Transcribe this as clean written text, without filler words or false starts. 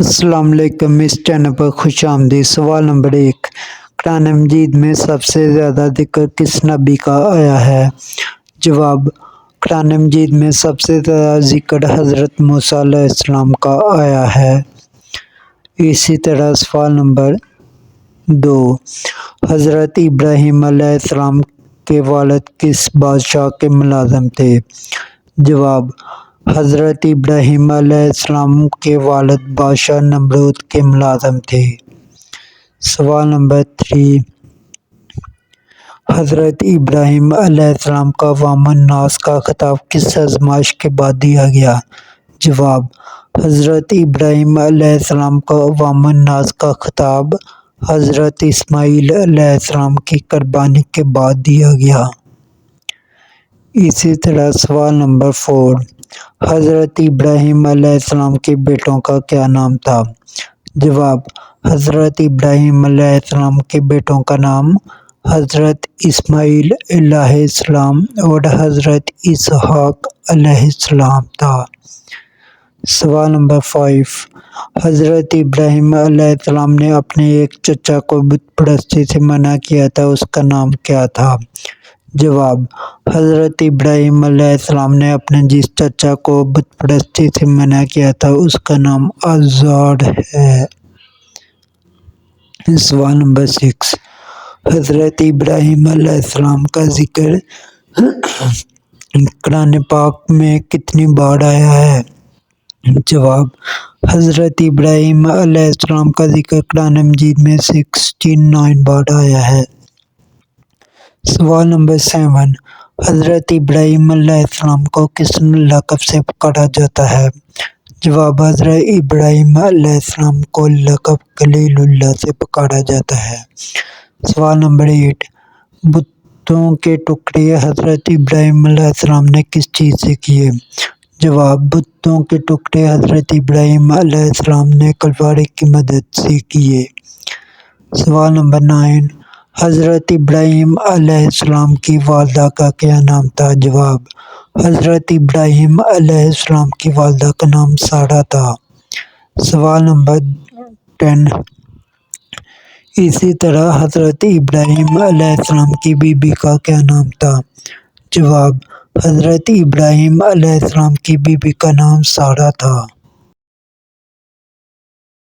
السلام علیکم، اس چینل پر خوش آمدید۔ سوال نمبر 1، قرآن مجید میں سب سے زیادہ ذکر کس نبی کا آیا ہے؟ جواب: قرآن مجید میں سب سے زیادہ ذکر حضرت موسیٰ علیہ السلام کا آیا ہے۔ اسی طرح سوال نمبر 2، حضرت ابراہیم علیہ السلام کے والد کس بادشاہ کے ملازم تھے؟ جواب: حضرت ابراہیم علیہ السلام کے والد بادشاہ نمرود کے ملازم تھے۔ سوال نمبر 3، حضرت ابراہیم علیہ السلام کا عوام الناس کا خطاب کس آزمائش کے بعد دیا گیا؟ جواب: حضرت ابراہیم علیہ السلام کا عوام الناس کا خطاب حضرت اسماعیل علیہ السلام کی قربانی کے بعد دیا گیا۔ اسی طرح سوال نمبر 4، حضرت ابراہیم علیہ السلام کے بیٹوں کا کیا نام تھا؟ جواب: حضرت ابراہیم علیہ السلام کے بیٹوں کا نام حضرت اسماعیل علیہ السلام اور حضرت اسحاق علیہ السلام تھا۔ سوال نمبر 5، حضرت ابراہیم علیہ السلام نے اپنے ایک چچا کو بت پرستی سے منع کیا تھا، اس کا نام کیا تھا؟ جواب: حضرت ابراہیم علیہ السلام نے اپنے جس چچا کو بت پرستی سے منع کیا تھا اس کا نام آزار ہے۔ سوال نمبر 6، حضرت ابراہیم علیہ السلام کا ذکر قرآن پاک میں کتنی بار آیا ہے؟ جواب: حضرت ابراہیم علیہ السلام کا ذکر قرآن مجید میں 69 بار آیا ہے۔ سوال نمبر 7، حضرت ابراہیم علیہ السلام کو کس لقب سے پکارا جاتا ہے؟ جواب: حضرت ابراہیم علیہ السلام کو لقب خلیل اللہ سے پکارا جاتا ہے۔ سوال نمبر 8، بتوں کے ٹکڑے حضرت ابراہیم علیہ السلام نے کس چیز سے کیے؟ جواب: بتوں کے ٹکڑے حضرت ابراہیم علیہ السلام نے کلواری کی مدد سے کیے۔ سوال نمبر 9، حضرت ابراہیم علیہ السلام کی والدہ کا کیا نام تھا؟ جواب: حضرت ابراہیم علیہ السلام کی والدہ کا نام سارہ تھا۔ سوال نمبر 10، اسی طرح حضرت ابراہیم علیہ السلام کی بیوی کا کیا نام تھا؟ جواب: حضرت ابراہیم علیہ السلام کی بیوی کا نام سارہ تھا۔